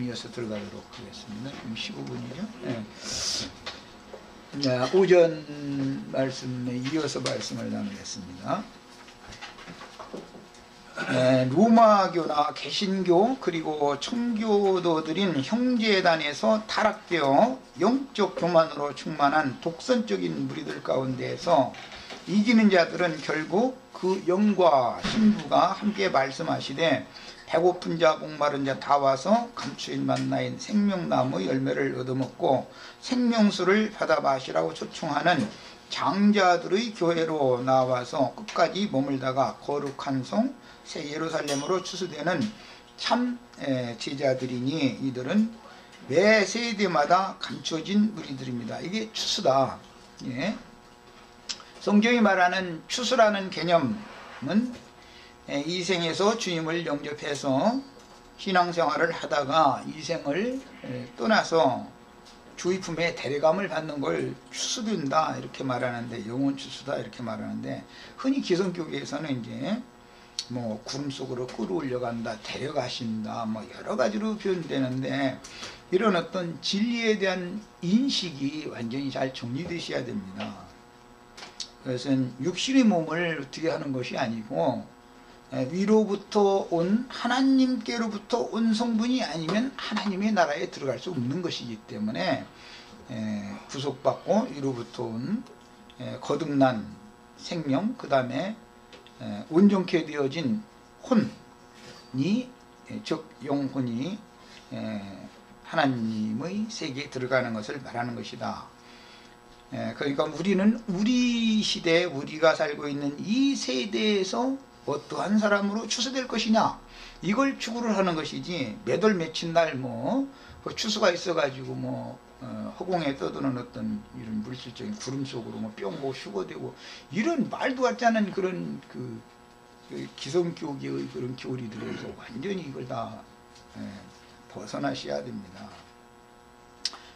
이어서 들어가도록 하겠습니다. 지금 15분이죠. 네. 자, 오전 말씀에 이어서 말씀을 나누겠습니다. 로마교나 개신교 그리고 청교도들인 형제단에서 타락되어 영적 교만으로 충만한 독선적인 무리들 가운데에서 이기는 자들은 결국 그 영과 신부가 함께 말씀하시되 배고픈 자 목마른 자 다 와서 감추인 만나인 생명나무 열매를 얻어먹고 생명수를 받아 마시라고 초청하는 장자들의 교회로 나와서 끝까지 머물다가 거룩한 성 새 예루살렘으로 추수되는 참 제자들이니 이들은 매 세대마다 감춰진 무리들입니다. 이게 추수다. 예. 성경이 말하는 추수라는 개념은 이 생에서 주님을 영접해서 신앙생활을 하다가 이 생을 떠나서 주의 품에 데려감을 받는 걸 추수된다 이렇게 말하는데, 영혼 추수다 이렇게 말하는데, 흔히 기성교계에서는 이제 뭐 구름 속으로 끌어올려 간다, 데려가신다, 뭐 여러 가지로 표현되는데, 이런 어떤 진리에 대한 인식이 완전히 잘 정리되셔야 됩니다. 그것은 육신의 몸을 어떻게 하는 것이 아니고 위로부터 온 하나님께로부터 온 성분이 아니면 하나님의 나라에 들어갈 수 없는 것이기 때문에 구속받고 위로부터 온 거듭난 생명, 그 다음에 온전케 되어진 혼이, 즉 영혼이 하나님의 세계에 들어가는 것을 말하는 것이다. 그러니까 우리는 우리 시대에 우리가 살고 있는 이 세대에서 어떠한 사람으로 추수될 것이냐, 이걸 추구를 하는 것이지, 몇월 며칠 날 그 추수가 있어가지고 허공에 떠도는 어떤 이런 물질적인 구름 속으로 뿅고 휴거되고 이런 말도 같지 않은 그런 그 기성교계의 그런 교리들에서 완전히 이걸 다 벗어나셔야 됩니다.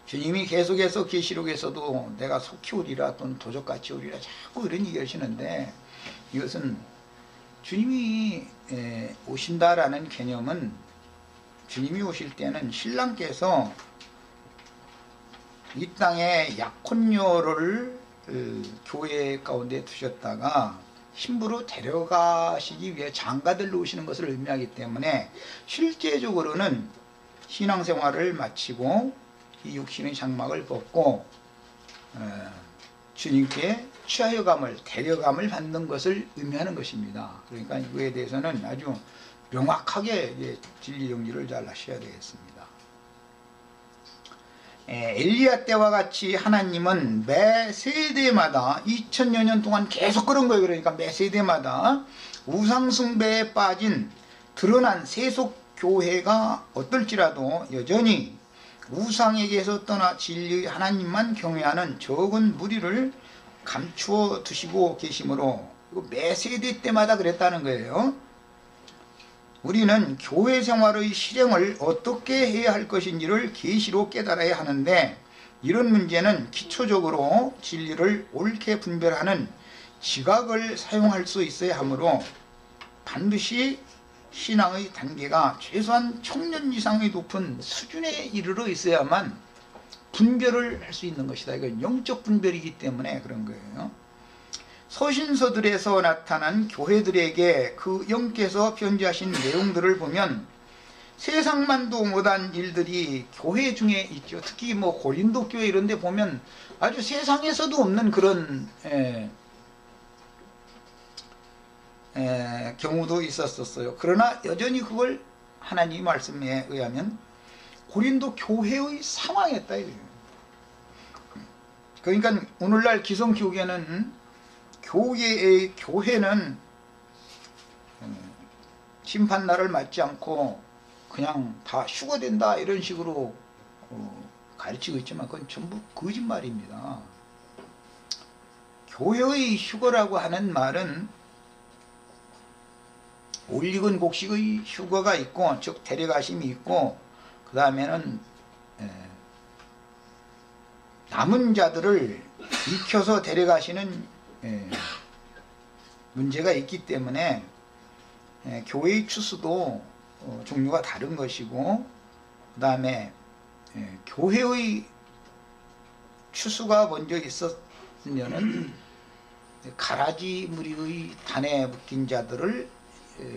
주님이 계속해서 계시록에서도 내가 속히 오리라 또는 도적같이 오리라 자꾸 이런 얘기 하시는데, 이것은 주님이 오신다라는 개념은, 주님이 오실 때는 신랑께서 이 땅에 약혼녀를 교회 가운데 두셨다가 신부로 데려가시기 위해 장가들로 오시는 것을 의미하기 때문에, 실제적으로는 신앙생활을 마치고 이 육신의 장막을 벗고 주님께 취하여감을, 데려감을 받는 것을 의미하는 것입니다. 그러니까 이거에 대해서는 아주 명확하게 진리 정리를 잘 하셔야 되겠습니다. 엘리야 때와 같이 하나님은 매 세대마다 2000여 년 동안 계속 그런 거예요. 그러니까 매 세대마다 우상숭배에 빠진 드러난 세속교회가 어떨지라도 여전히 우상에게서 떠나 진리의 하나님만 경외하는 적은 무리를 감추어 두시고 계시므로, 매 세대 때마다 그랬다는 거예요. 우리는 교회 생활의 실행을 어떻게 해야 할 것인지를 계시로 깨달아야 하는데, 이런 문제는 기초적으로 진리를 옳게 분별하는 지각을 사용할 수 있어야 하므로 반드시 신앙의 단계가 최소한 청년 이상의 높은 수준에 이르러 있어야만 분별을 할 수 있는 것이다. 이건 영적 분별이기 때문에 그런 거예요. 서신서들에서 나타난 교회들에게 그 영께서 편지하신 내용들을 보면 세상만도 못한 일들이 교회 중에 있죠. 특히 고린도 교회 이런 데 보면 아주 세상에서도 없는 그런 경우도 있었어요. 그러나 여전히 그걸 하나님 말씀에 의하면 고린도 교회의 상황이었다 이거예요. 그러니까 오늘날 기성교계는 교회는 심판날을 맞지 않고 그냥 다 휴거된다 이런 식으로 가르치고 있지만 그건 전부 거짓말입니다. 교회의 휴거라고 하는 말은 올익은 곡식의 휴거가 있고, 즉 데려가심이 있고, 그 다음에는 남은 자들을 익혀서 데려가시는 문제가 있기 때문에 교회의 추수도 종류가 다른 것이고, 그 다음에 교회의 추수가 먼저 있었으면은 가라지 무리의 단에 묶인 자들을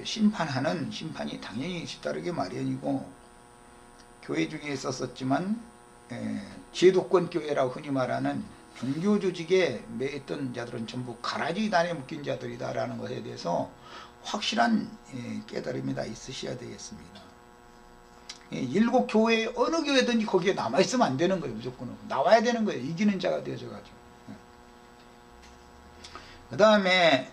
심판하는 심판이 당연히 뒤따르게 마련이고, 교회 중에 있었지만 제도권 교회라고 흔히 말하는 종교 조직에 매였던 자들은 전부 가라지 단에 묶인 자들이다라는 것에 대해서 확실한 깨달음이 다 있으셔야 되겠습니다. 일곱 교회 어느 교회든지 거기에 남아있으면 안 되는 거예요. 무조건 나와야 되는 거예요. 이기는 자가 되어져가지고. 그 다음에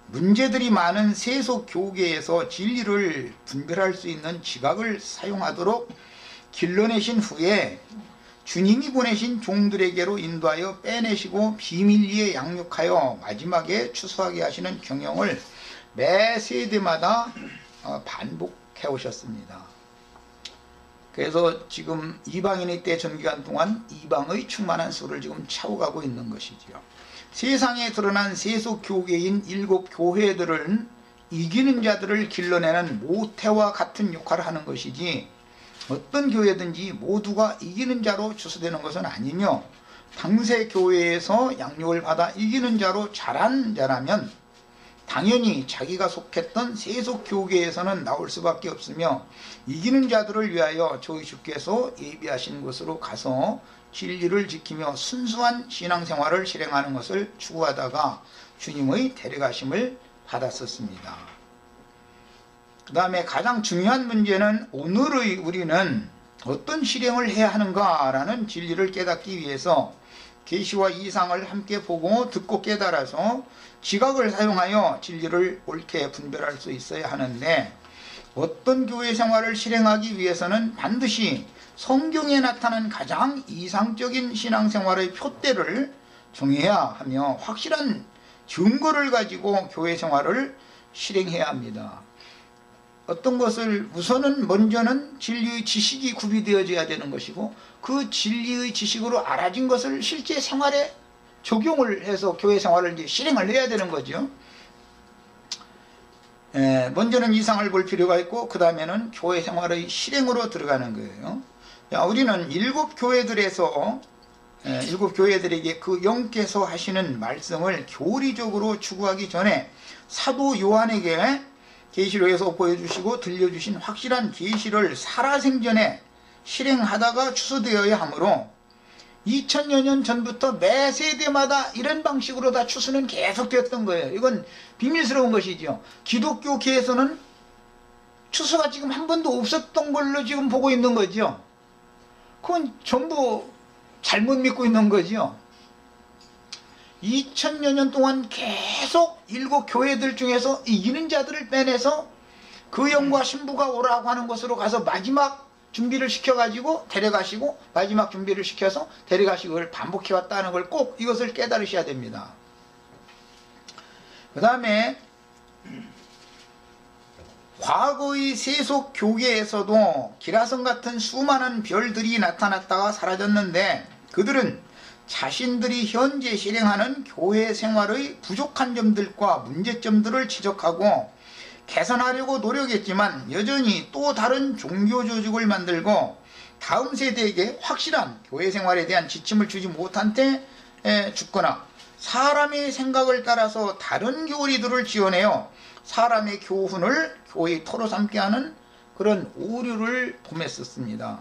문제들이 많은 세속 교계에서 진리를 분별할 수 있는 지각을 사용하도록 길러내신 후에 주님이 보내신 종들에게로 인도하여 빼내시고 비밀리에 양육하여 마지막에 추수하게 하시는 경영을 매 세대마다 반복해 오셨습니다. 그래서 지금 이방인의 때 전기간 동안 이방의 충만한 수를 지금 채워가고 있는 것이지요. 세상에 드러난 세속 교계인 일곱 교회들은 이기는 자들을 길러내는 모태와 같은 역할을 하는 것이지, 어떤 교회든지 모두가 이기는 자로 추수되는 것은 아니며, 당세 교회에서 양육을 받아 이기는 자로 자란 자라면 당연히 자기가 속했던 세속 교계에서는 나올 수밖에 없으며, 이기는 자들을 위하여 저희 주께서 예비하신 곳으로 가서 진리를 지키며 순수한 신앙생활을 실행하는 것을 추구하다가 주님의 데려가심을 받았었습니다. 그 다음에 가장 중요한 문제는 오늘의 우리는 어떤 실행을 해야 하는가라는 진리를 깨닫기 위해서 계시와 이상을 함께 보고 듣고 깨달아서 지각을 사용하여 진리를 옳게 분별할 수 있어야 하는데, 어떤 교회 생활을 실행하기 위해서는 반드시 성경에 나타난 가장 이상적인 신앙생활의 표대를 정해야 하며 확실한 증거를 가지고 교회 생활을 실행해야 합니다. 어떤 것을 우선은 먼저는 진리의 지식이 구비되어져야 되는 것이고, 그 진리의 지식으로 알아진 것을 실제 생활에 적용을 해서 교회 생활을 이제 실행을 해야 되는 거죠. 먼저는 이상을 볼 필요가 있고, 그 다음에는 교회 생활의 실행으로 들어가는 거예요. 우리는 일곱 교회들에게 그 영께서 하시는 말씀을 교리적으로 추구하기 전에 사도 요한에게 계시록에서 보여주시고 들려주신 확실한 계시를 살아생전에 실행하다가 추수되어야 하므로 2000여 년 전부터 매 세대마다 이런 방식으로 다 추수는 계속되었던 거예요. 이건 비밀스러운 것이죠. 기독교계에서는 추수가 지금 한 번도 없었던 걸로 지금 보고 있는 거죠. 그건 전부 잘못 믿고 있는 거죠. 2000여 년 동안 계속 일곱 교회들 중에서 이기는 자들을 빼내서 그 영과 신부가 오라고 하는 곳으로 가서 마지막 준비를 시켜가지고 데려가시고 마지막 준비를 시켜서 데려가시고 반복해왔다는 걸 꼭 이것을 깨달으셔야 됩니다. 그 다음에 과거의 세속 교계에서도 기라성 같은 수많은 별들이 나타났다가 사라졌는데, 그들은 자신들이 현재 실행하는 교회 생활의 부족한 점들과 문제점들을 지적하고 개선하려고 노력했지만 여전히 또 다른 종교 조직을 만들고 다음 세대에게 확실한 교회 생활에 대한 지침을 주지 못한 채 죽거나 사람의 생각을 따라서 다른 교리들을 지어내어 사람의 교훈을 교회의 토로 삼게 하는 그런 오류를 범했었습니다.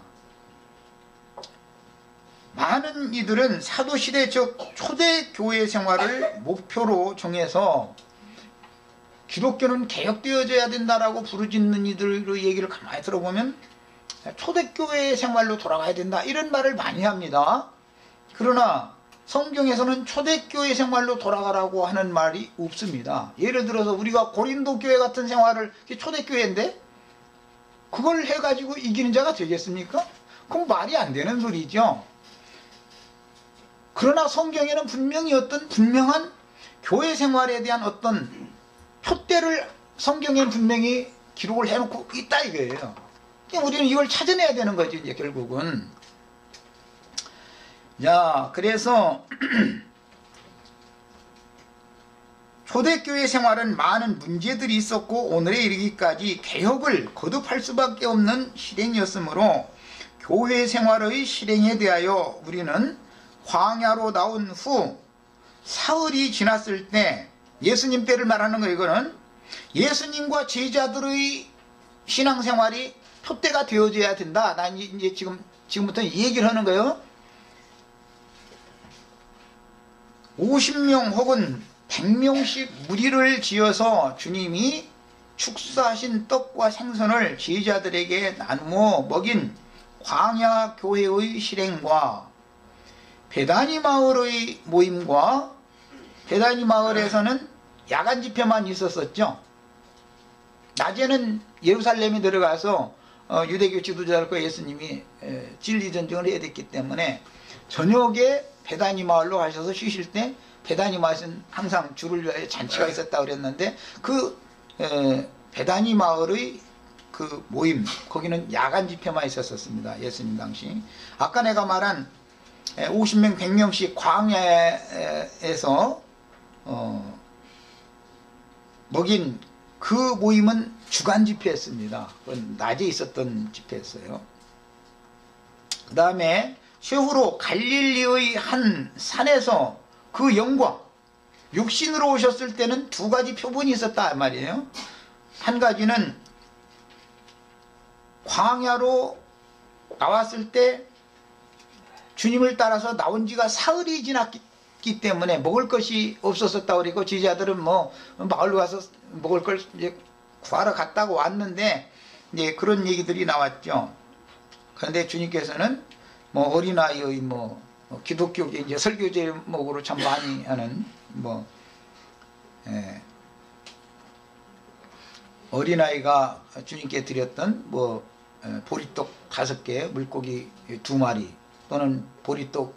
많은 이들은 사도시대 즉 초대교회 생활을 목표로 정해서 기독교는 개혁되어져야 된다라고 부르짖는 이들의 얘기를 가만히 들어보면 초대교회 생활로 돌아가야 된다 이런 말을 많이 합니다. 그러나 성경에서는 초대교회 생활로 돌아가라고 하는 말이 없습니다. 예를 들어서 우리가 고린도 교회 같은 생활을, 초대교회인데 그걸 해가지고 이기는 자가 되겠습니까? 그건 말이 안 되는 소리죠. 그러나 성경에는 분명히 어떤 분명한 교회 생활에 대한 어떤 표대를 성경에는 분명히 기록을 해놓고 있다 이거예요. 우리는 이걸 찾아내야 되는 거죠, 이제 결국은. 자, 그래서 초대교회 생활은 많은 문제들이 있었고 오늘에 이르기까지 개혁을 거듭할 수밖에 없는 실행이었으므로 교회 생활의 실행에 대하여 우리는 광야로 나온 후 사흘이 지났을 때 예수님 때를 말하는 거예요. 이거는 예수님과 제자들의 신앙생활이 표대가 되어져야 된다. 난 이제 지금부터 이 얘기를 하는 거예요. 50명 혹은 100명씩 무리를 지어서 주님이 축사하신 떡과 생선을 제자들에게 나누어 먹인 광야 교회의 실행과 베다니 마을의 모임과 베다니 마을에서는 야간 집회만 있었었죠. 낮에는 예루살렘에 들어가서 유대교 지도자들과 예수님이 진리 전쟁을 해야 됐기 때문에 저녁에 베다니 마을로 가셔서 쉬실 때 베다니 마을은 항상 주를 위하여 잔치가 있었다고 그랬는데 그 베다니 마을의 그 모임 거기는 야간 집회만 있었습니다. 예수님 당시. 아까 내가 말한 50명 100명씩 광야에서 먹인 그 모임은 주간 집회였습니다. 그건 낮에 있었던 집회였어요. 그 다음에 최후로 갈릴리의 한 산에서 그 영광, 육신으로 오셨을 때는 두 가지 표본이 있었다 말이에요. 한 가지는 광야로 나왔을 때 주님을 따라서 나온 지가 사흘이 지났기 때문에 먹을 것이 없었었다고 그러고 제자들은 뭐 마을로 가서 먹을 걸 이제 구하러 갔다고 왔는데 이제 그런 얘기들이 나왔죠. 그런데 주님께서는 뭐 어린아이의 뭐 기독교계 이제 설교 제목으로 참 많이 하는 뭐 어린아이가 주님께 드렸던 뭐 보리떡 5개, 물고기 2마리 또는 보리떡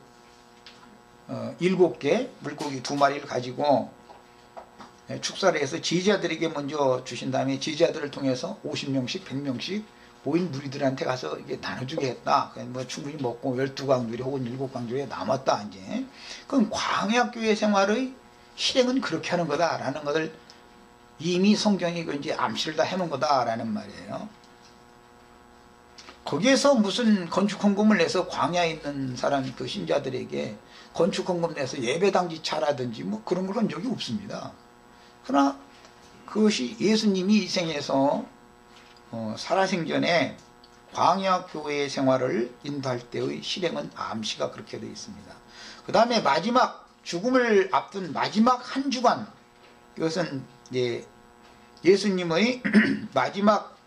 7개, 물고기 2마리를 가지고 축사를 해서 제자들에게 먼저 주신 다음에 제자들을 통해서 50명씩 100명씩 모인 무리들한테 가서 이게 나눠주게 했다. 뭐 충분히 먹고 12강주리 혹은 7강주리에 남았다. 이제 그럼 광야교회 생활의 실행은 그렇게 하는 거다라는 것을 이미 성경이 이제 암시를 다 해놓은 거다라는 말이에요. 거기에서 무슨 건축헌금을 내서 광야에 있는 사람 그 신자들에게 건축헌금 내서 예배당지 차라든지 뭐 그런 걸 한 적이 없습니다. 그러나 그것이 예수님이 이 생에서 살아생전에 광야교회 생활을 인도할 때의 실행은 암시가 그렇게 되어 있습니다. 그 다음에 마지막 죽음을 앞둔 마지막 한 주간, 이것은 이제 예수님의 마지막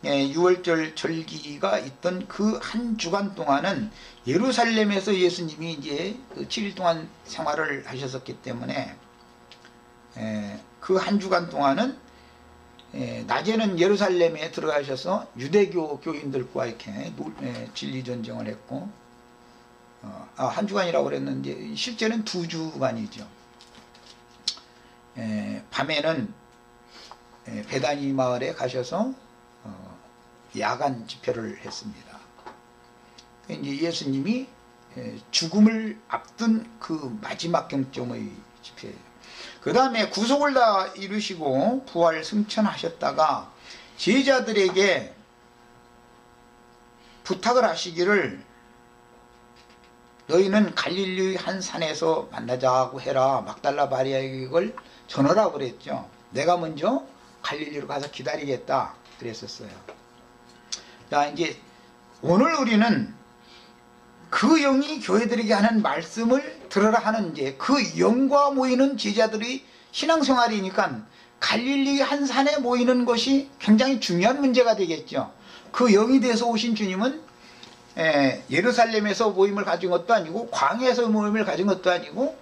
유월절 절기가 있던 그 한 주간 동안은 예루살렘에서 예수님이 이제 7일 동안 생활을 하셨었기 때문에 그 한 주간 동안은 낮에는 예루살렘에 들어가셔서 유대교 교인들과 이렇게 진리 전쟁을 했고 한 주간이라고 그랬는데 실제는 2주간이죠. 밤에는 베다니 마을에 가셔서 야간 집회를 했습니다. 이제 예수님이 죽음을 앞둔 그 마지막 경점의 집회예요. 그 다음에 구속을 다 이루시고 부활 승천하셨다가 제자들에게 부탁을 하시기를 너희는 갈릴리 한 산에서 만나자고 해라. 막달라 마리아에게 이걸 전하라고 그랬죠. 내가 먼저 갈릴리로 가서 기다리겠다 그랬었어요. 자, 이제 오늘 우리는 그 영이 교회들에게 하는 말씀을 들으라 하는 이제 그 영과 모이는 제자들의 신앙생활이니까 갈릴리 한 산에 모이는 것이 굉장히 중요한 문제가 되겠죠. 그 영이 돼서 오신 주님은 예루살렘에서 모임을 가진 것도 아니고 광야에서 모임을 가진 것도 아니고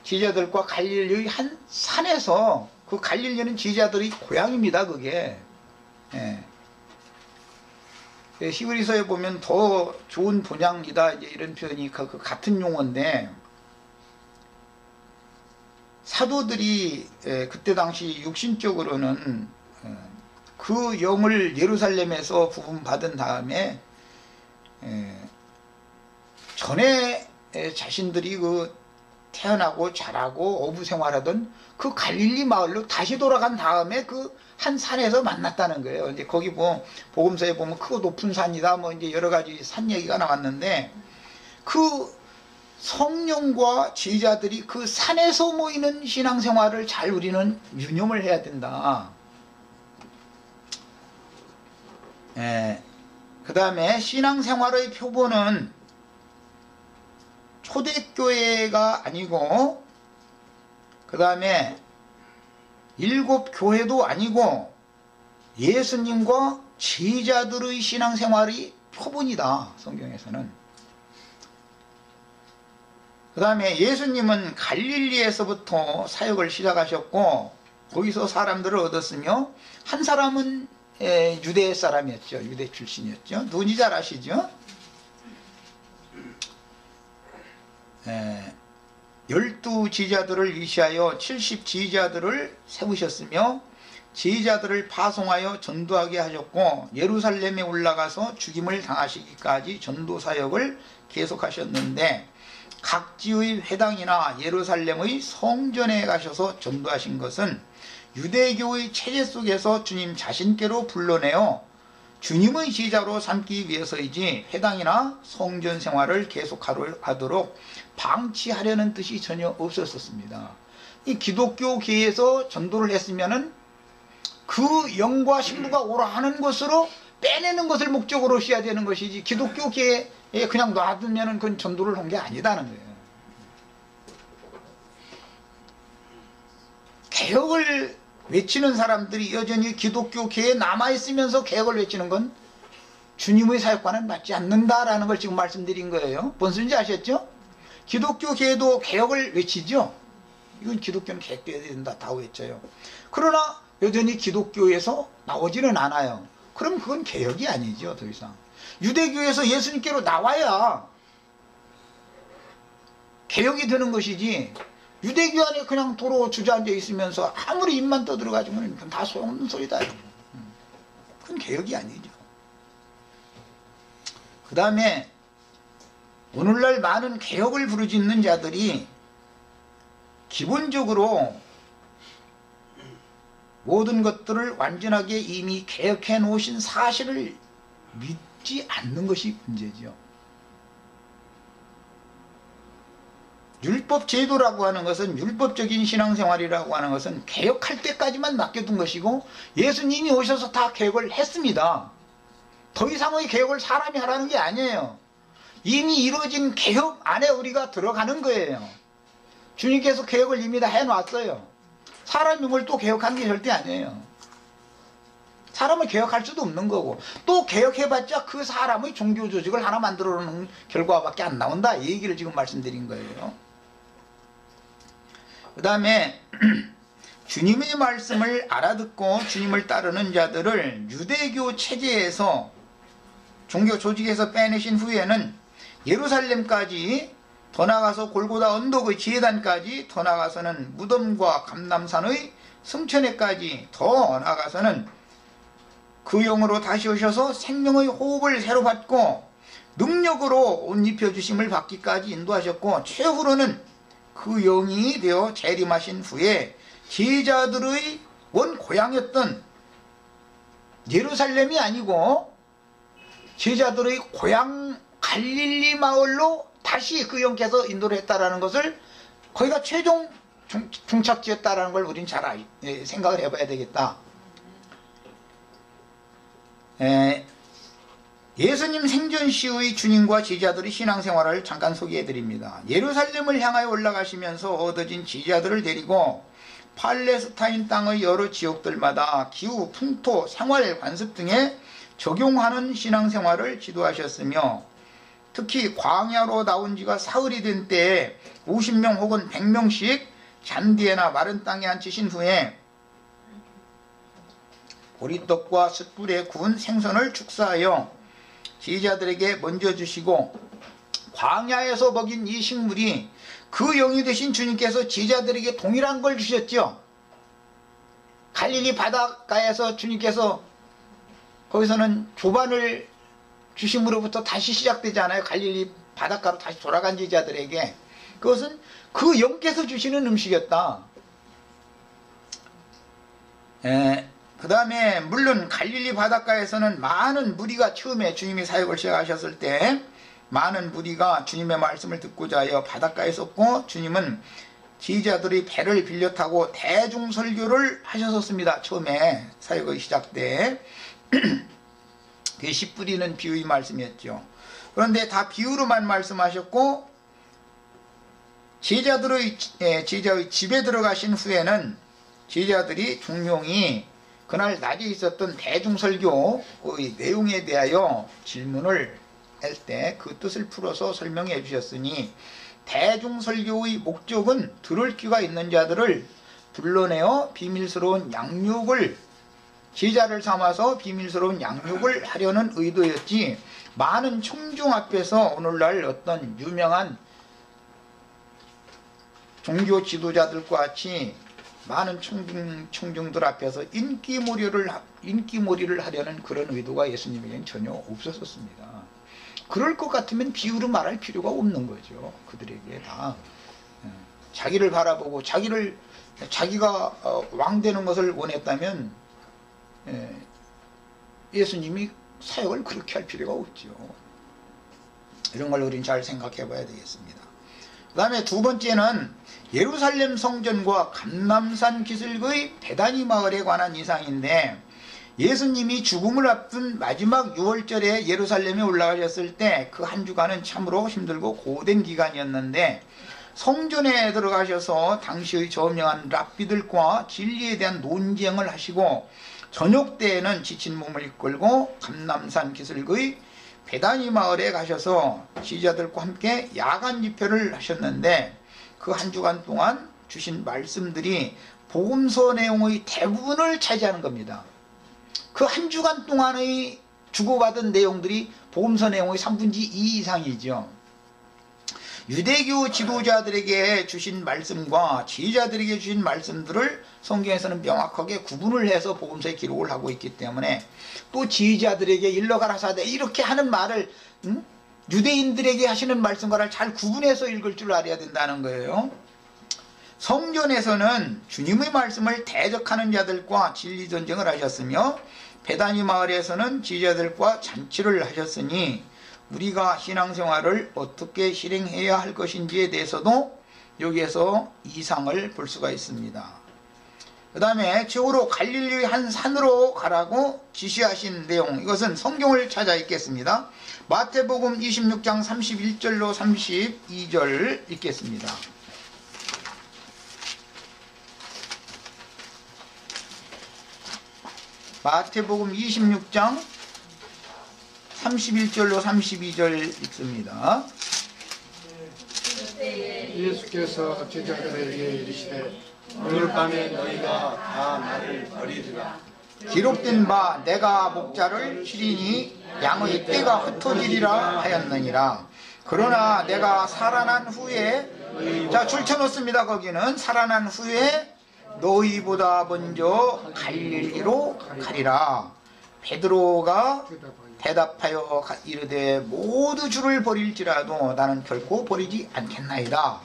제자들과 갈릴리 한 산에서, 그 갈릴리는 제자들의 고향입니다. 그게 히브리서에 보면 더 좋은 본향이다 이제 이런 표현이 그 같은 용어인데, 사도들이 그때 당시 육신적으로는 그 영을 예루살렘에서 부음받은 다음에 전에 자신들이 그 태어나고 자라고 어부 생활하던 그 갈릴리 마을로 다시 돌아간 다음에 그 한 산에서 만났다는 거예요. 이제 거기 뭐 복음서에 보면 크고 높은 산이다 뭐 이제 여러 가지 산 얘기가 나왔는데, 그 성령과 제자들이 그 산에서 모이는 신앙생활을 잘 우리는 유념을 해야 된다. 그 다음에 신앙생활의 표본은 초대교회가 아니고, 그 다음에 일곱 교회도 아니고 예수님과 제자들의 신앙생활이 표본이다, 성경에서는. 그 다음에 예수님은 갈릴리에서부터 사역을 시작하셨고 거기서 사람들을 얻었으며, 한 사람은 유대 사람이었죠. 유대 출신이었죠. 누군지 잘 아시죠? 12 제자들을 위시하여 70 제자들을 세우셨으며 제자들을 파송하여 전도하게 하셨고, 예루살렘에 올라가서 죽임을 당하시기까지 전도 사역을 계속하셨는데, 각지의 회당이나 예루살렘의 성전에 가셔서 전도하신 것은 유대교의 체제 속에서 주님 자신께로 불러내어 주님의 제자로 삼기 위해서이지, 회당이나 성전 생활을 계속하도록 방치하려는 뜻이 전혀 없었습니다. 이 기독교계에서 전도를 했으면은 그 영과 신부가 오라 하는 것으로 빼내는 것을 목적으로 써야 되는 것이지, 기독교계에 그냥 놔두면은 그건 전도를 한 게 아니다는 거예요. 개혁을 외치는 사람들이 여전히 기독교계에 남아있으면서 개혁을 외치는 건 주님의 사역과는 맞지 않는다라는 걸 지금 말씀드린 거예요. 뭔 소리인지 아셨죠? 기독교계에도 개혁을 외치죠. 이건 기독교는 개혁돼야 된다, 다 외쳐요. 그러나 여전히 기독교에서 나오지는 않아요. 그럼 그건 개혁이 아니죠, 더 이상. 유대교에서 예수님께로 나와야 개혁이 되는 것이지, 유대교 안에 그냥 도로 주저앉아 있으면서 아무리 입만 떠들어가지고는 그건 다 소용없는 소리다. 그건 개혁이 아니죠. 그 다음에 오늘날 많은 개혁을 부르짖는 자들이 기본적으로 모든 것들을 완전하게 이미 개혁해 놓으신 사실을 믿지 않는 것이 문제죠. 율법 제도라고 하는 것은, 율법적인 신앙생활이라고 하는 것은 개혁할 때까지만 맡겨둔 것이고, 예수님이 오셔서 다 개혁을 했습니다. 더 이상의 개혁을 사람이 하라는 게 아니에요. 이미 이루어진 개혁 안에 우리가 들어가는 거예요. 주님께서 개혁을 이미 다 해놨어요. 사람이 뭘 또 개혁하는 게 절대 아니에요. 사람을 개혁할 수도 없는 거고, 또 개혁해봤자 그 사람의 종교 조직을 하나 만들어 놓은 결과밖에 안 나온다, 이 얘기를 지금 말씀드린 거예요. 그 다음에 주님의 말씀을 알아듣고 주님을 따르는 자들을 유대교 체제에서, 종교 조직에서 빼내신 후에는 예루살렘까지, 더 나가서 골고다 언덕의 제단까지, 더 나가서는 무덤과 감람산의 승천에까지, 더 나가서는 그 영으로 다시 오셔서 생명의 호흡을 새로 받고 능력으로 옷 입혀주심을 받기까지 인도하셨고, 최후로는 그 영이 되어 재림하신 후에 제자들의 원 고향이었던 예루살렘이 아니고 제자들의 고향 갈릴리 마을로 다시 그 영께서 인도를 했다라는 것을, 거기가 최종 종착지였다라는 걸 우린 잘 생각을 해봐야 되겠다. 예수님 생전 시의 주님과 제자들의 신앙생활을 잠깐 소개해드립니다. 예루살렘을 향하여 올라가시면서 얻어진 제자들을 데리고 팔레스타인 땅의 여러 지역들마다 기후, 풍토, 생활, 관습 등에 적용하는 신앙생활을 지도하셨으며, 특히 광야로 나온 지가 사흘이 된 때에 50명 혹은 100명씩 잔디에나 마른 땅에 앉히신 후에 보리떡과 숯불에 구운 생선을 축사하여 제자들에게 먼저 주시고, 광야에서 먹인 이 식물이 그 영이 되신 주님께서 제자들에게 동일한 걸 주셨죠. 갈릴리 바닷가에서 주님께서 거기서는 조반을 주심으로부터 다시 시작되지 않아요. 갈릴리 바닷가로 다시 돌아간 제자들에게 그것은 그 영께서 주시는 음식이었다. 그 다음에 물론 갈릴리 바닷가에서는 많은 무리가 처음에 주님이 사역을 시작하셨을 때 많은 무리가 주님의 말씀을 듣고자 하여 바닷가에 섰고, 주님은 제자들의 배를 빌려 타고 대중설교를 하셨었습니다. 처음에 사역의 시작 때. 그게 씨 뿌리는 비유의 말씀이었죠. 그런데 다 비유로만 말씀하셨고, 제자의 집에 들어가신 후에는 제자들이 종용이 그날 낮에 있었던 대중설교의 내용에 대하여 질문을 할 때 그 뜻을 풀어서 설명해 주셨으니, 대중설교의 목적은 들을 귀가 있는 자들을 불러내어 비밀스러운 양육을, 제자를 삼아서 비밀스러운 양육을 하려는 의도였지, 많은 청중 앞에서 오늘날 어떤 유명한 종교 지도자들과 같이 많은 청중들 앞에서 인기몰이를 하려는 그런 의도가 예수님에게는 전혀 없었습니다. 그럴 것 같으면 비유로 말할 필요가 없는 거죠. 그들에게 다 자기를 바라보고 자기가 왕 되는 것을 원했다면 예수님이 사역을 그렇게 할 필요가 없죠. 이런 걸 우리는 잘 생각해 봐야 되겠습니다. 그 다음에 두 번째는 예루살렘 성전과 감람산 기슭의 베다니 마을에 관한 이상인데, 예수님이 죽음을 앞둔 마지막 6월절에 예루살렘에 올라가셨을 때 그 한 주간은 참으로 힘들고 고된 기간이었는데, 성전에 들어가셔서 당시의 저명한 랍비들과 진리에 대한 논쟁을 하시고, 저녁 때에는 지친 몸을 이끌고 감람산 기슭의 베다니 마을에 가셔서 지자들과 함께 야간 집회를 하셨는데, 그 한 주간 동안 주신 말씀들이 복음서 내용의 대부분을 차지하는 겁니다. 그 한 주간 동안의 주고받은 내용들이 복음서 내용의 3분의 2 이상이죠. 유대교 지도자들에게 주신 말씀과 제자들에게 주신 말씀들을 성경에서는 명확하게 구분을 해서 복음서에 기록을 하고 있기 때문에, 또 제자들에게 일러가라사대 이렇게 하는 말을 유대인들에게 하시는 말씀과를 잘 구분해서 읽을 줄 알아야 된다는 거예요. 성전에서는 주님의 말씀을 대적하는 자들과 진리전쟁을 하셨으며, 베다니 마을에서는 제자들과 잔치를 하셨으니, 우리가 신앙생활을 어떻게 실행해야 할 것인지에 대해서도 여기에서 이상을 볼 수가 있습니다. 그 다음에 최후로 갈릴리의 한 산으로 가라고 지시하신 내용, 이것은 성경을 찾아 읽겠습니다. 마태복음 26장 31절로 32절 읽겠습니다. 마태복음 26장 31절로 32절 읽습니다. 예수께서 제자들에게 이르시되 오늘 밤에 너희가 다 나를 버리리라. 기록된 바 내가 목자를 치리니 양의 떼가 흩어지리라 하였느니라. 그러나 내가 살아난 후에, 자 줄쳐놓습니다. 거기는 살아난 후에 너희보다 먼저 갈릴리로 가리라. 베드로가 대답하여 이르되 모두 주를 버릴지라도 나는 결코 버리지 않겠나이다.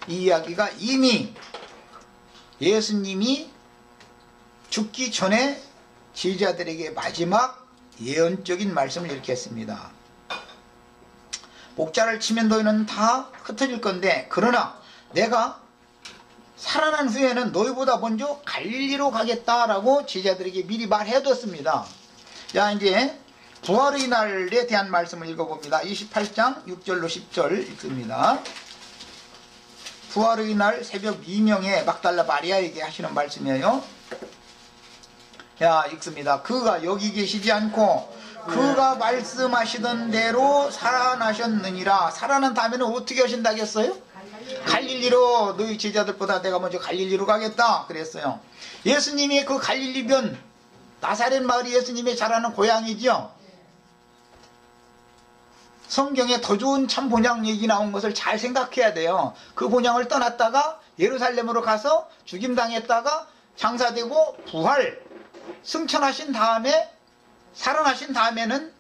이 이야기가 이미 예수님이 죽기 전에 제자들에게 마지막 예언적인 말씀을 이렇게 했습니다. 목자를 치면 너희는 다 흩어질 건데, 그러나 내가 살아난 후에는 너희보다 먼저 갈릴리로 가겠다라고 제자들에게 미리 말해뒀습니다. 자, 이제 부활의 날에 대한 말씀을 읽어봅니다. 28장 6절로 10절 읽습니다. 부활의 날 새벽 미명에 막달라 마리아에게 하시는 말씀이에요. 야, 읽습니다. 그가 여기 계시지 않고 그가 말씀하시던 대로 살아나셨느니라. 살아난 다음에는 어떻게 하신다겠어요? 갈릴리로, 너희 제자들보다 내가 먼저 갈릴리로 가겠다 그랬어요. 예수님이 그 갈릴리변 나사렛 마을이 예수님이 자라는 고향이죠. 성경에 더 좋은 참 본향 얘기 나온 것을 잘 생각해야 돼요. 그 본향을 떠났다가 예루살렘으로 가서 죽임당했다가 장사되고 부활 승천하신 다음에 살아나신 다음에는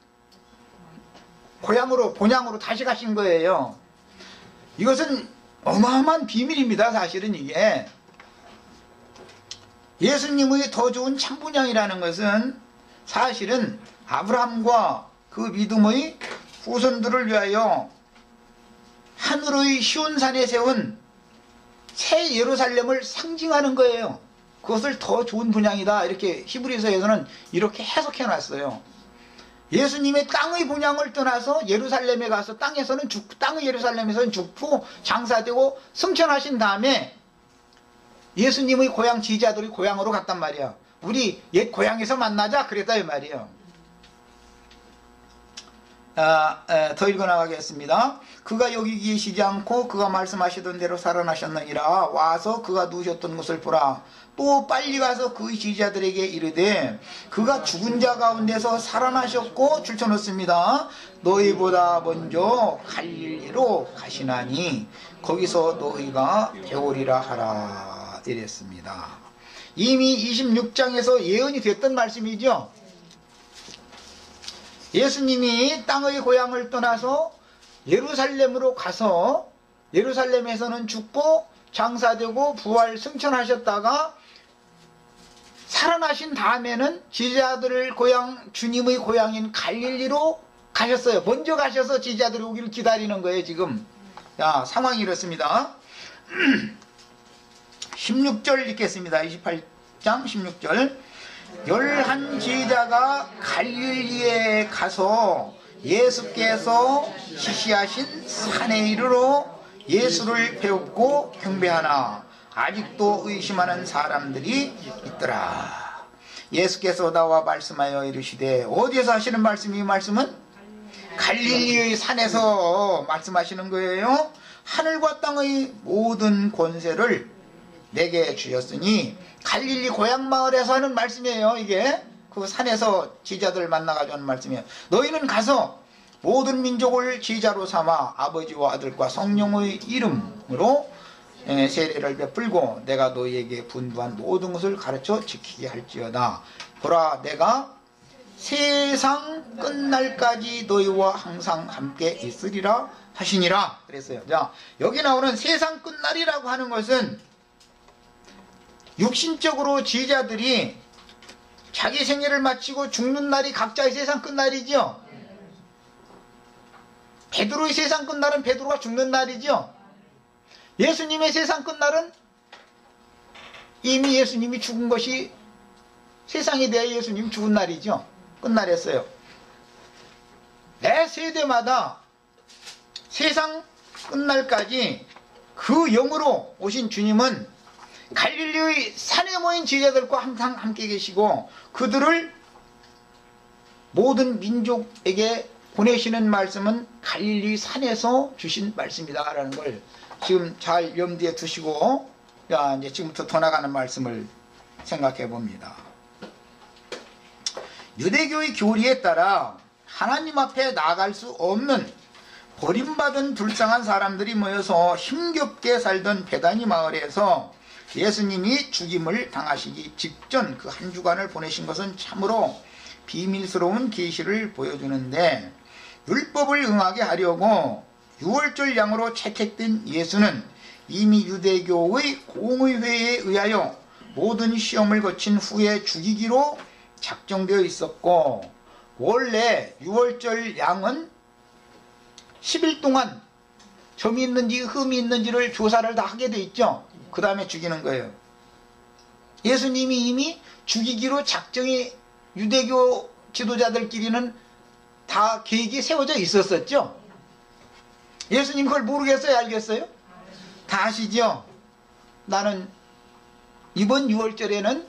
본향으로 다시 가신 거예요. 이것은 어마어마한 비밀입니다. 사실은 이게 예수님의 더 좋은 참분양이라는 것은 사실은 아브라함과 그 믿음의 후손들을 위하여 하늘의 시온산에 세운 새 예루살렘을 상징하는 거예요. 그것을 더 좋은 분양이다, 이렇게 히브리서에서는 이렇게 해석해 놨어요. 예수님의 땅의 분양을 떠나서 예루살렘에 가서 땅의 예루살렘에서는 죽고 장사되고 승천하신 다음에 예수님의 고향 지지자들이 고향으로 갔단 말이야. 우리 옛 고향에서 만나자 그랬다 이 말이에요. 더 읽어나가겠습니다. 그가 여기 계시지 않고 그가 말씀하시던 대로 살아나셨느니라. 와서 그가 누우셨던 곳을 보라. 또 빨리 가서 그의 지지자들에게 이르되 그가 죽은 자 가운데서 살아나셨고 줄쳐놓습니다. 너희보다 먼저 갈릴리로 가시나니 거기서 너희가 배우리라 하라. 이랬습니다. 이미 26장에서 예언이 됐던 말씀이죠. 예수님이 땅의 고향을 떠나서 예루살렘으로 가서 예루살렘에서는 죽고 장사되고 부활 승천하셨다가 살아나신 다음에는 지지자들을 주님의 고향인 갈릴리로 가셨어요. 먼저 가셔서 지지자들이 오기를 기다리는 거예요. 지금 상황이 이렇습니다. 16절 읽겠습니다. 28장 16절. 11 지지자가 갈릴리에 가서 예수께서 지시하신 산에 이르러 예수를 배웠고 경배하나 아직도 의심하는 사람들이 있더라. 예수께서 나와 말씀하여 이르시되, 어디에서 하시는 말씀이, 말씀은 갈릴리의 산에서 말씀하시는 거예요. 하늘과 땅의 모든 권세를 내게 주셨으니, 갈릴리 고향 마을에서 하는 말씀이에요. 이게 그 산에서 지자들 만나가지고 하는 말씀이에요. 너희는 가서 모든 민족을 지자로 삼아 아버지와 아들과 성령의 이름으로 세례를 베풀고 내가 너희에게 분부한 모든 것을 가르쳐 지키게 할지어다. 보라, 내가 세상 끝날까지 너희와 항상 함께 있으리라 하시니라 그랬어요. 자, 여기 나오는 세상 끝날이라고 하는 것은 육신적으로 지자들이 자기 생애를 마치고 죽는 날이 각자의 세상 끝날이죠. 베드로의 세상 끝날은 베드로가 죽는 날이죠. 예수님의 세상 끝날은 이미 예수님이 죽은 것이 세상에 대해 예수님이 죽은 날이죠. 끝날이었어요. 매 세대마다 세상 끝날까지 그 영으로 오신 주님은 갈릴리의 산에 모인 지자들과 항상 함께 계시고 그들을 모든 민족에게 보내시는 말씀은 갈릴리 산에서 주신 말씀이다 라는 걸 지금 잘 염두에 두시고 이제 지금부터 더 나가는 말씀을 생각해 봅니다. 유대교의 교리에 따라 하나님 앞에 나아갈 수 없는 버림받은 불쌍한 사람들이 모여서 힘겹게 살던 베다니 마을에서 예수님이 죽임을 당하시기 직전 그 한 주간을 보내신 것은 참으로 비밀스러운 계시를 보여주는데, 율법을 응하게 하려고 유월절 양으로 채택된 예수는 이미 유대교의 공의회에 의하여 모든 시험을 거친 후에 죽이기로 작정되어 있었고, 원래 유월절 양은 10일 동안 점이 있는지 흠이 있는지를 조사를 다 하게 돼 있죠. 그 다음에 죽이는 거예요. 예수님이 이미 죽이기로 작정이 유대교 지도자들끼리는 다 계획이 세워져 있었었죠. 예수님 그걸 모르겠어요? 알겠어요? 다 아시죠? 나는 이번 6월절에는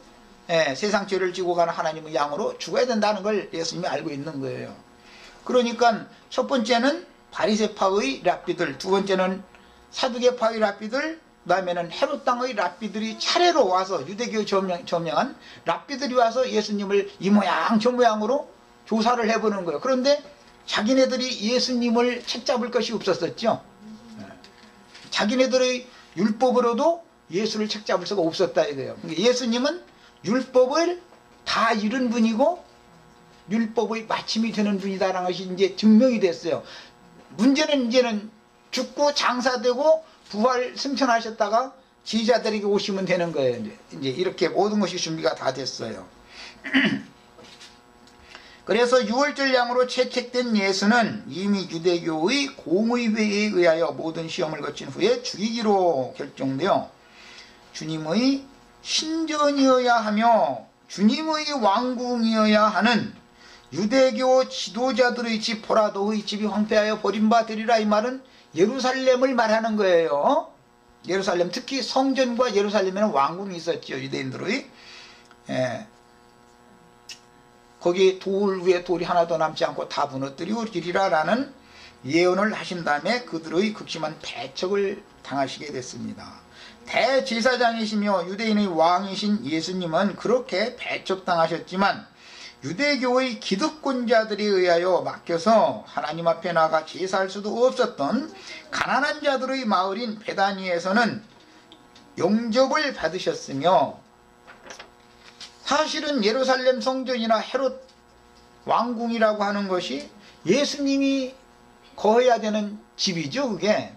세상 죄를 지고 가는 하나님의 양으로 죽어야 된다는 걸 예수님이 알고 있는 거예요. 그러니까 첫 번째는 바리새파의 랍비들, 두 번째는 사두개파의 랍비들, 그 다음에는 헤롯 땅의 랍비들이 차례로 와서, 유대교 점령한 랍비들이 와서 예수님을 이 모양 저 모양으로 조사를 해보는 거예요. 그런데 자기네들이 예수님을 책잡을 것이 없었었죠. 자기네들의 율법으로도 예수를 책잡을 수가 없었다 이거예요. 예수님은 율법을 다 이룬 분이고 율법의 마침이 되는 분이다라는 것이 이제 증명이 됐어요. 문제는 이제는 죽고 장사되고 부활 승천하셨다가 지휘자들에게 오시면 되는 거예요. 이제 이렇게 모든 것이 준비가 다 됐어요. 그래서 유월절 양으로 채택된 예수는 이미 유대교의 공의회에 의하여 모든 시험을 거친 후에 죽이기로 결정되어 주님의 신전이어야 하며 주님의 왕궁이어야 하는 유대교 지도자들의 집 보라도의 집이 황폐하여 버림받으리라. 이 말은 예루살렘을 말하는 거예요. 예루살렘, 특히 성전과 예루살렘에는 왕궁이 있었죠. 유대인들의. 거기 돌 위에 돌이 하나도 남지 않고 다 무너뜨리리라 라는 예언을 하신 다음에 그들의 극심한 배척을 당하시게 됐습니다. 대제사장이시며 유대인의 왕이신 예수님은 그렇게 배척당하셨지만 유대교의 기득권자들에 의하여 맡겨서 하나님 앞에 나가 제사할 수도 없었던 가난한 자들의 마을인 베다니에서는 영접을 받으셨으며, 사실은 예루살렘 성전이나 헤롯 왕궁이라고 하는 것이 예수님이 거해야 되는 집이죠, 그게.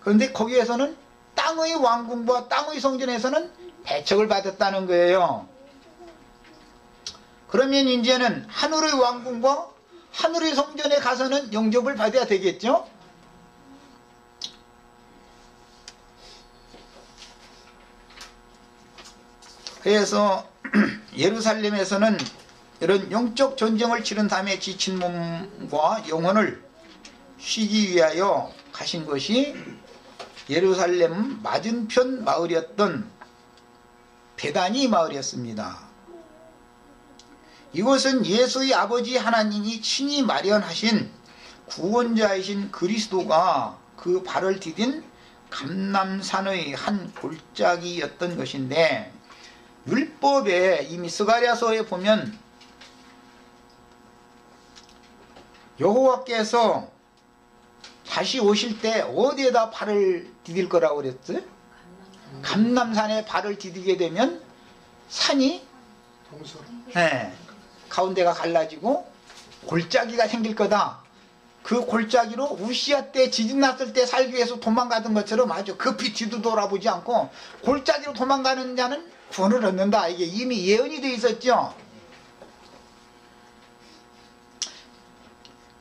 그런데 거기에서는 땅의 왕궁과 땅의 성전에서는 배척을 받았다는 거예요. 그러면 이제는 하늘의 왕궁과 하늘의 성전에 가서는 영접을 받아야 되겠죠? 그래서 예루살렘에서는 이런 영적 전쟁을 치른 다음에 지친 몸과 영혼을 쉬기 위하여 가신 것이 예루살렘 맞은편 마을이었던 베다니 마을이었습니다. 이곳은 예수의 아버지 하나님이 친히 마련하신 구원자이신 그리스도가 그 발을 디딘 감람산의 한 골짜기였던 것인데, 율법에 이미 스가랴서에 보면 여호와께서 다시 오실 때 어디에다 발을 디딜 거라고 그랬어요? 감람산에 발을 디디게 되면 산이 가운데가 갈라지고 골짜기가 생길 거다. 그 골짜기로 우시아 때 지진 났을 때 살기 위해서 도망가던 것처럼 아주 급히 뒤도 돌아보지 않고 골짜기로 도망가는 자는 구원을 얻는다. 이게 이미 예언이 되어 있었죠.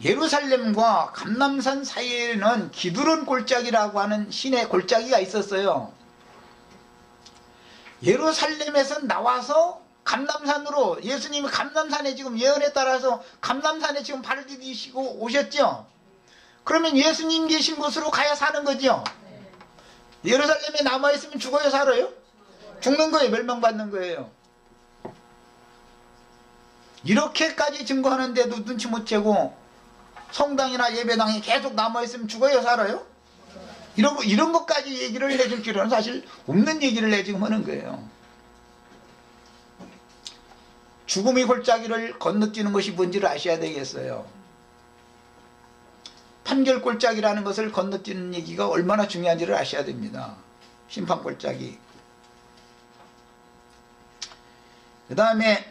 예루살렘과 감람산 사이에는 기드론 골짜기라고 하는 신의 골짜기가 있었어요. 예루살렘에서 나와서 감람산으로, 예수님이 감람산에 지금 예언에 따라서 감람산에 지금 발을 디디시고 오셨죠. 그러면 예수님 계신 곳으로 가야 사는 거죠. 예루살렘에 남아있으면 죽어요, 살아요? 죽는 거예요, 멸망받는 거예요. 이렇게까지 증거하는데도 눈치 못 채고 성당이나 예배당에 계속 남아있으면 죽어요, 살아요? 이런 것까지 얘기를 해줄 필요는 사실 없는 얘기를 내 지금 하는 거예요. 죽음의 골짜기를 건너뛰는 것이 뭔지를 아셔야 되겠어요. 판결 골짜기라는 것을 건너뛰는 얘기가 얼마나 중요한지를 아셔야 됩니다. 심판 골짜기. 그 다음에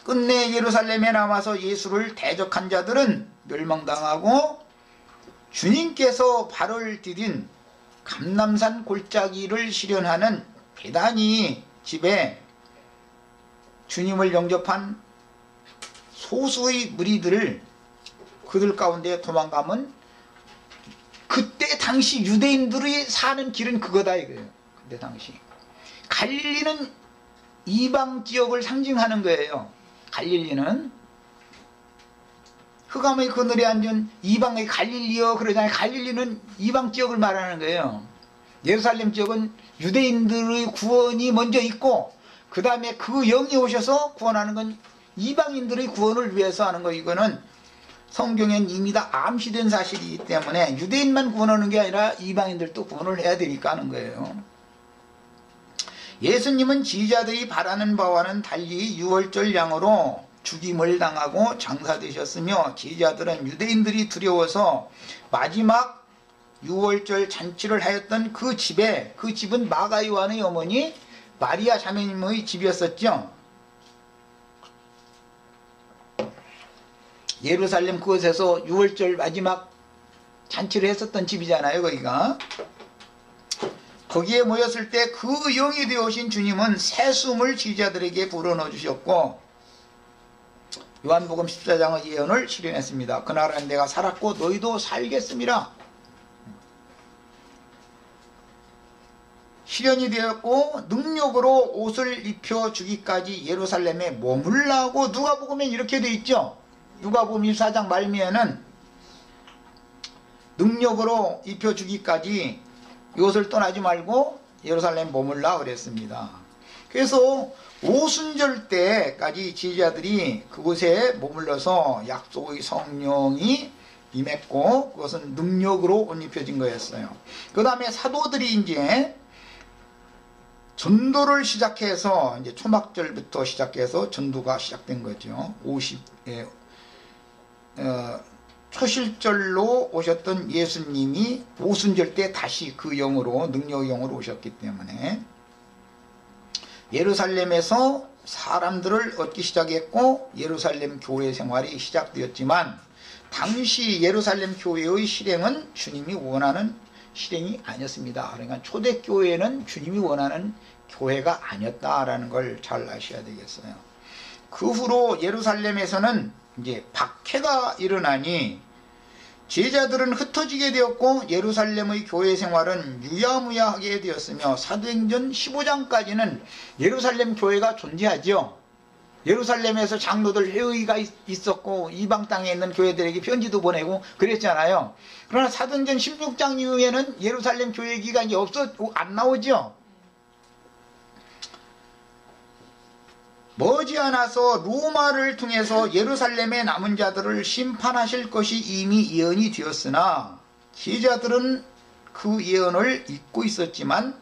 끝내 예루살렘에 남아서 예수를 대적한 자들은 멸망당하고 주님께서 발을 디딘 감람산 골짜기를 실현하는 베다니 집에 주님을 영접한 소수의 무리들을 그들 가운데 도망가면, 그때 당시 유대인들이 사는 길은 그거다 이거예요. 그때 당시 갈릴리는 이방 지역을 상징하는 거예요. 갈릴리는 흑암의 그늘에 앉은 이방의 갈릴리여 그러잖아요. 갈릴리는 이방 지역을 말하는 거예요. 예루살렘 지역은 유대인들의 구원이 먼저 있고 그 다음에 그 영이 오셔서 구원하는 건 이방인들의 구원을 위해서 하는 거. 이거는 성경엔 이미 다 암시된 사실이기 때문에 유대인만 구원하는 게 아니라 이방인들도 구원을 해야 되니까 하는 거예요. 예수님은 지휘자들이 바라는 바와는 달리 유월절 양으로 죽임을 당하고 장사되셨으며, 지휘자들은 유대인들이 두려워서 마지막 유월절 잔치를 하였던 그 집에, 그 집은 마가 요한의 어머니 마리아 자매님의 집이었었죠. 예루살렘 그곳에서 유월절 마지막 잔치를 했었던 집이잖아요, 거기가. 거기에 모였을 때 그 영이 되어오신 주님은 새 숨을 제자들에게 불어넣어 주셨고 요한복음 14장의 예언을 실현했습니다. 그날은 내가 살았고 너희도 살겠음이라. 실현이 되었고 능력으로 옷을 입혀 주기까지 예루살렘에 머물라고 누가복음에 이렇게 되어 있죠. 누가복음 14장 말미에는 능력으로 입혀 주기까지 이것을 떠나지 말고 예루살렘 머물라 그랬습니다. 그래서 오순절 때까지 제자들이 그곳에 머물러서 약속의 성령이 임했고 그것은 능력으로 옷 입혀진 거였어요. 그 다음에 사도들이 이제 전도를 시작해서 이제 초막절부터 시작해서 전도가 시작된 거죠. 초실절로 오셨던 예수님이 오순절 때 다시 그 영으로 능력의 영으로 오셨기 때문에 예루살렘에서 사람들을 얻기 시작했고 예루살렘 교회 생활이 시작되었지만 당시 예루살렘 교회의 실행은 주님이 원하는 실행이 아니었습니다. 그러니까 초대교회는 주님이 원하는 교회가 아니었다라는 걸 잘 아셔야 되겠어요. 그 후로 예루살렘에서는 이제 박해가 일어나니 제자들은 흩어지게 되었고 예루살렘의 교회 생활은 유야무야하게 되었으며 사도행전 15장까지는 예루살렘 교회가 존재하죠. 예루살렘에서 장로들 회의가 있었고 이방 땅에 있는 교회들에게 편지도 보내고 그랬잖아요. 그러나 사도행전 16장 이후에는 예루살렘 교회 기간이 안 나오죠. 머지않아서 로마를 통해서 예루살렘의 남은 자들을 심판하실 것이 이미 예언이 되었으나 제자들은 그 예언을 잊고 있었지만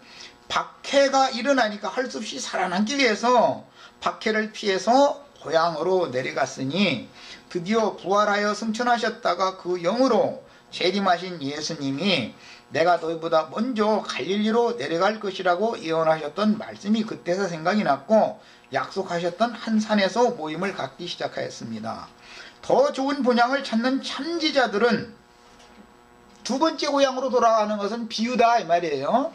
박해가 일어나니까 할 수 없이 살아남기 위해서 박해를 피해서 고향으로 내려갔으니 드디어 부활하여 승천하셨다가 그 영으로 재림하신 예수님이 내가 너희보다 먼저 갈릴리로 내려갈 것이라고 예언하셨던 말씀이 그때서 생각이 났고 약속하셨던 한 산에서 모임을 갖기 시작하였습니다. 더 좋은 본향을 찾는 참지자들은 두 번째 고향으로 돌아가는 것은 비유다 이 말이에요.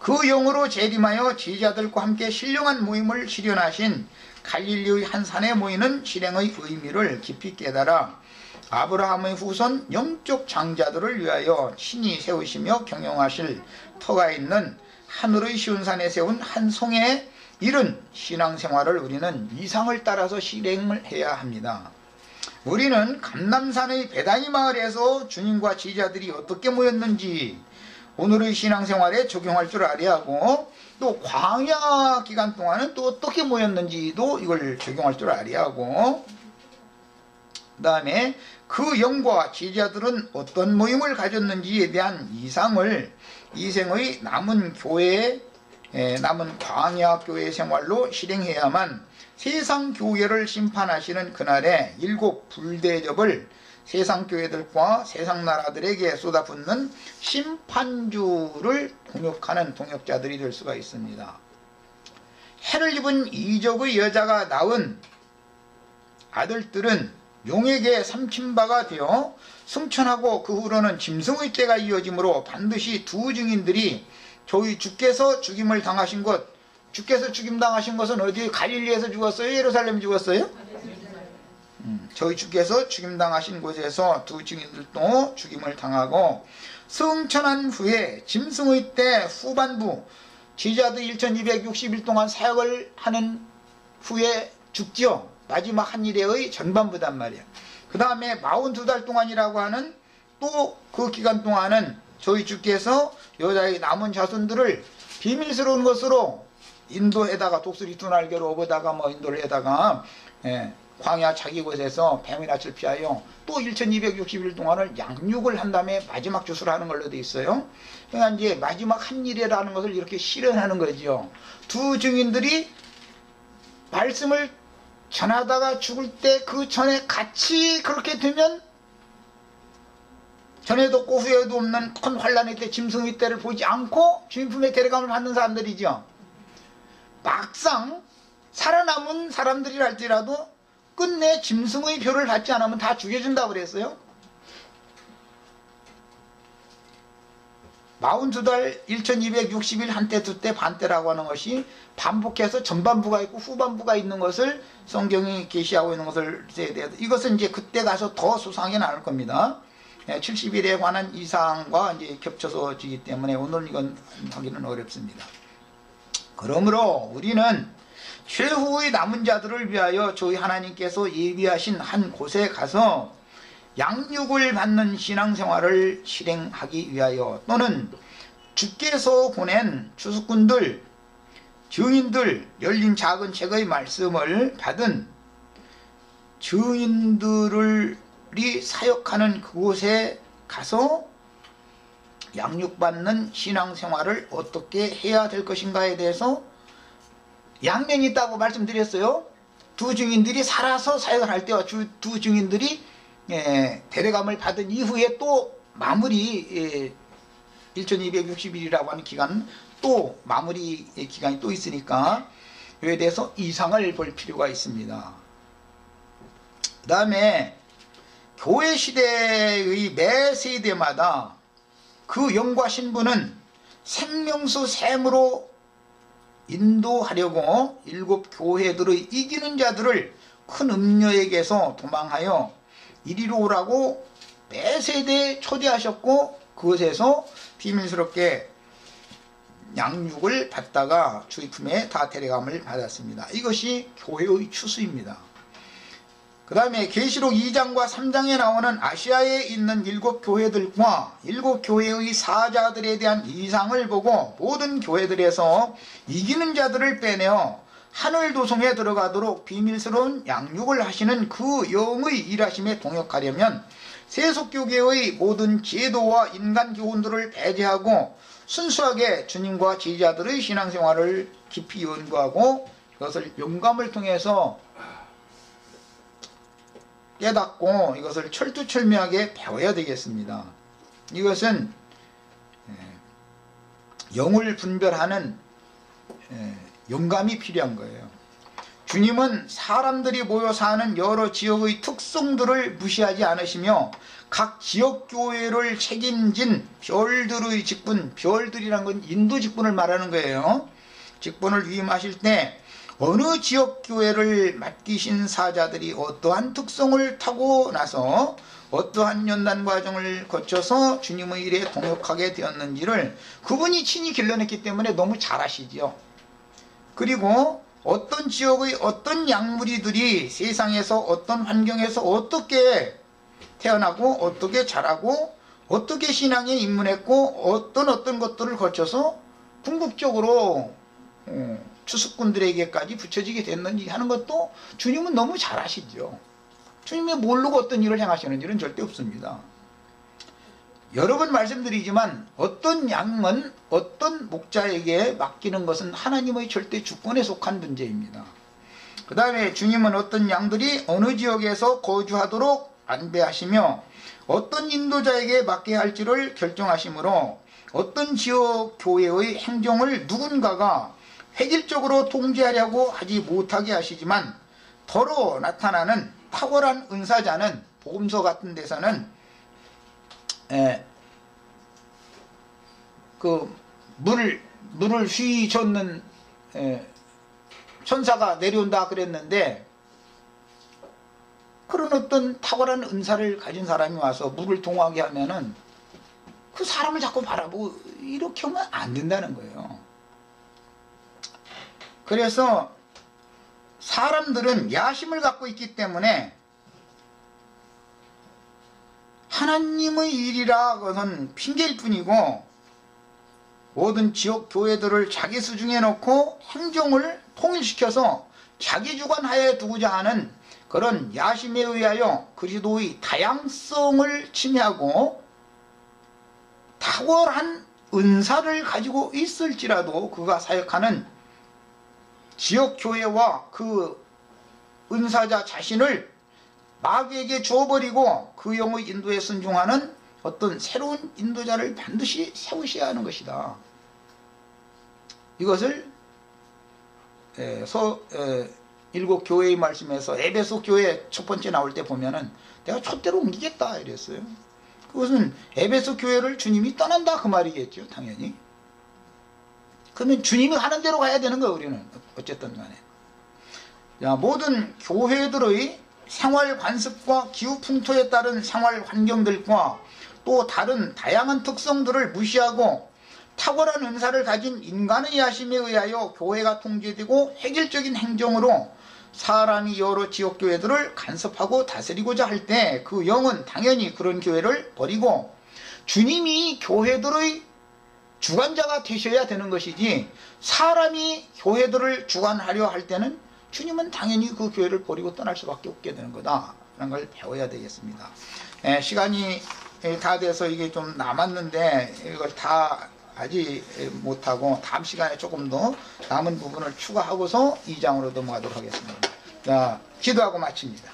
그 영으로 재림하여 제자들과 함께 신령한 모임을 실현하신 갈릴리의 한 산에 모이는 실행의 의미를 깊이 깨달아 아브라함의 후손 영적 장자들을 위하여 신이 세우시며 경영하실 터가 있는 하늘의 시온산에 세운 한 성에 이른 신앙생활을 우리는 이상을 따라서 실행을 해야 합니다. 우리는 감남산의 베다니 마을에서 주님과 제자들이 어떻게 모였는지 오늘의 신앙생활에 적용할 줄 알아야 하고 또 광야 기간 동안은 또 어떻게 모였는지도 이걸 적용할 줄 알아야 하고 그 다음에 그 영과 제자들은 어떤 모임을 가졌는지에 대한 이상을 이생의 남은 교회에 남은 광야 교회 생활로 실행해야만 세상 교회를 심판하시는 그날에 일곱 불대접을 세상 교회들과 세상 나라들에게 쏟아붓는 심판주를 동역하는 동역자들이 될 수가 있습니다. 해를 입은 이적의 여자가 낳은 아들들은 용에게 삼킨바가 되어 승천하고 그 후로는 짐승의 때가 이어지므로 반드시 두 증인들이 저희 주께서 죽임을 당하신 것, 주께서 죽임당하신 것은 어디 갈릴리에서 죽었어요? 예루살렘 죽었어요? 저희 주께서 죽임당하신 곳에서 두 증인들도 죽임을 당하고 승천한 후에 짐승의 때 후반부 제자들 1260일 동안 사역을 하는 후에 죽지요. 마지막 한 일의 전반부단 말이에요. 그 다음에 42달 동안이라고 하는 또 그 기간 동안은 저희 주께서 여자의 남은 자손들을 비밀스러운 것으로 인도에다가 독수리 두 날개로 업어다가 인도를 해다가 광야 자기 곳에서 뱀의 낯을 피하여 또 1260일 동안을 양육을 한 다음에 마지막 주수를 하는 걸로 돼 있어요. 그러니까 이제 마지막 한 일이라는 것을 이렇게 실현하는 거죠. 두 증인들이 말씀을 전하다가 죽을 때 그 전에 같이 그렇게 되면 전에도 없고 후에도 없는 큰 환란의 때 짐승의 때를 보지 않고 주님 품에 데려감을 받는 사람들이죠. 막상 살아남은 사람들이랄지라도 끝내 짐승의 표를 받지 않으면 다 죽여준다고 그랬어요. 42달 1260일 한때 두때 반때라고 하는 것이 반복해서 전반부가 있고 후반부가 있는 것을 성경이 계시하고 있는 것을 이것은 이제 그때 가서 더 수상하게 나올 겁니다. 70일에 관한 이상과 이제 겹쳐서 지기 때문에 오늘 이건 하기는 어렵습니다. 그러므로 우리는 최후의 남은 자들을 위하여 저희 하나님께서 예비하신 한 곳에 가서 양육을 받는 신앙생활을 실행하기 위하여 또는 주께서 보낸 추수꾼들, 증인들, 열린 작은 책의 말씀을 받은 증인들이 사역하는 그곳에 가서 양육받는 신앙생활을 어떻게 해야 될 것인가에 대해서 양면이 있다고 말씀드렸어요. 두 증인들이 살아서 사역을 할 때와 두 증인들이 데려감을 받은 이후에 또 마무리 1260일이라고 하는 기간 또 마무리 기간이 또 있으니까 이에 대해서 이상을 볼 필요가 있습니다. 그 다음에 교회 시대의 매 세대마다 그 영과 신분은 생명수 샘으로 인도하려고 7 교회들의 이기는 자들을 큰 음녀에게서 도망하여 이리로 오라고 매 세대에 초대하셨고 그것에서 비밀스럽게 양육을 받다가 주의 품에 다 데려감을 받았습니다. 이것이 교회의 추수입니다. 그 다음에 계시록 2장과 3장에 나오는 아시아에 있는 7 교회들과 7 교회의 사자들에 대한 이상을 보고 모든 교회들에서 이기는 자들을 빼내어 하늘 도성에 들어가도록 비밀스러운 양육을 하시는 그 영의 일하심에 동역하려면 세속교계의 모든 제도와 인간 교훈들을 배제하고 순수하게 주님과 제자들의 신앙생활을 깊이 연구하고 그것을 영감을 통해서 깨닫고 이것을 철두철미하게 배워야 되겠습니다. 이것은 영을 분별하는 영감이 필요한 거예요. 주님은 사람들이 모여 사는 여러 지역의 특성들을 무시하지 않으시며 각 지역 교회를 책임진 별들의 직분, 별들이란 건 인도 직분을 말하는 거예요. 직분을 위임하실 때 어느 지역 교회를 맡기신 사자들이 어떠한 특성을 타고 나서 어떠한 연단 과정을 거쳐서 주님의 일에 동역하게 되었는지를 그분이 친히 길러냈기 때문에 너무 잘 아시죠. 그리고 어떤 지역의 어떤 양무리들이 세상에서 어떤 환경에서 어떻게 태어나고 어떻게 자라고 어떻게 신앙에 입문했고 어떤 것들을 거쳐서 궁극적으로 추수꾼들에게까지 붙여지게 됐는지 하는 것도 주님은 너무 잘 아시죠. 주님이 모르고 어떤 일을 행하시는 일은 절대 없습니다. 여러 번 말씀드리지만 어떤 양은 어떤 목자에게 맡기는 것은 하나님의 절대 주권에 속한 문제입니다. 그 다음에 주님은 어떤 양들이 어느 지역에서 거주하도록 안배하시며 어떤 인도자에게 맡겨야 할지를 결정하시므로 어떤 지역 교회의 행정을 누군가가 획일적으로 통제하려고 하지 못하게 하시지만 더러 나타나는 탁월한 은사자는 복음서 같은 데서는 그 물을 휘젓는 천사가 내려온다 그랬는데 그런 어떤 탁월한 은사를 가진 사람이 와서 물을 동하게 하면은 그 사람을 자꾸 바라보고 이렇게 하면 안 된다는 거예요. 그래서 사람들은 야심을 갖고 있기 때문에 하나님의 일이라 그것은 핑계일 뿐이고 모든 지역 교회들을 자기 수중에 놓고 행정을 통일시켜서 자기 주관하에 두고자 하는 그런 야심에 의하여 그리스도의 다양성을 침해하고 탁월한 은사를 가지고 있을지라도 그가 사역하는 지역 교회와 그 은사자 자신을 마귀에게 주어버리고 그 영의 인도에 순종하는 어떤 새로운 인도자를 반드시 세우셔야 하는 것이다. 이것을 7 교회의 말씀에서 에베소 교회 첫 번째 나올 때 보면은 내가 촛대로 옮기겠다 이랬어요. 그것은 에베소 교회를 주님이 떠난다 그 말이겠죠, 당연히. 그러면 주님이 하는 대로 가야 되는 거예요, 우리는. 어쨌든 간에. 자, 모든 교회들의 생활 관습과 기후 풍토에 따른 생활 환경들과 또 다른 다양한 특성들을 무시하고 탁월한 은사를 가진 인간의 야심에 의하여 교회가 통제되고 획일적인 행정으로 사람이 여러 지역교회들을 간섭하고 다스리고자 할 때 그 영은 당연히 그런 교회를 버리고 주님이 교회들의 주관자가 되셔야 되는 것이지, 사람이 교회들을 주관하려 할 때는 주님은 당연히 그 교회를 버리고 떠날 수밖에 없게 되는 거다라는 걸 배워야 되겠습니다. 시간이 다 돼서 이게 좀 남았는데 이걸 다 하지 못하고 다음 시간에 조금 더 남은 부분을 추가하고서 2장으로 넘어가도록 하겠습니다. 자, 기도하고 마칩니다.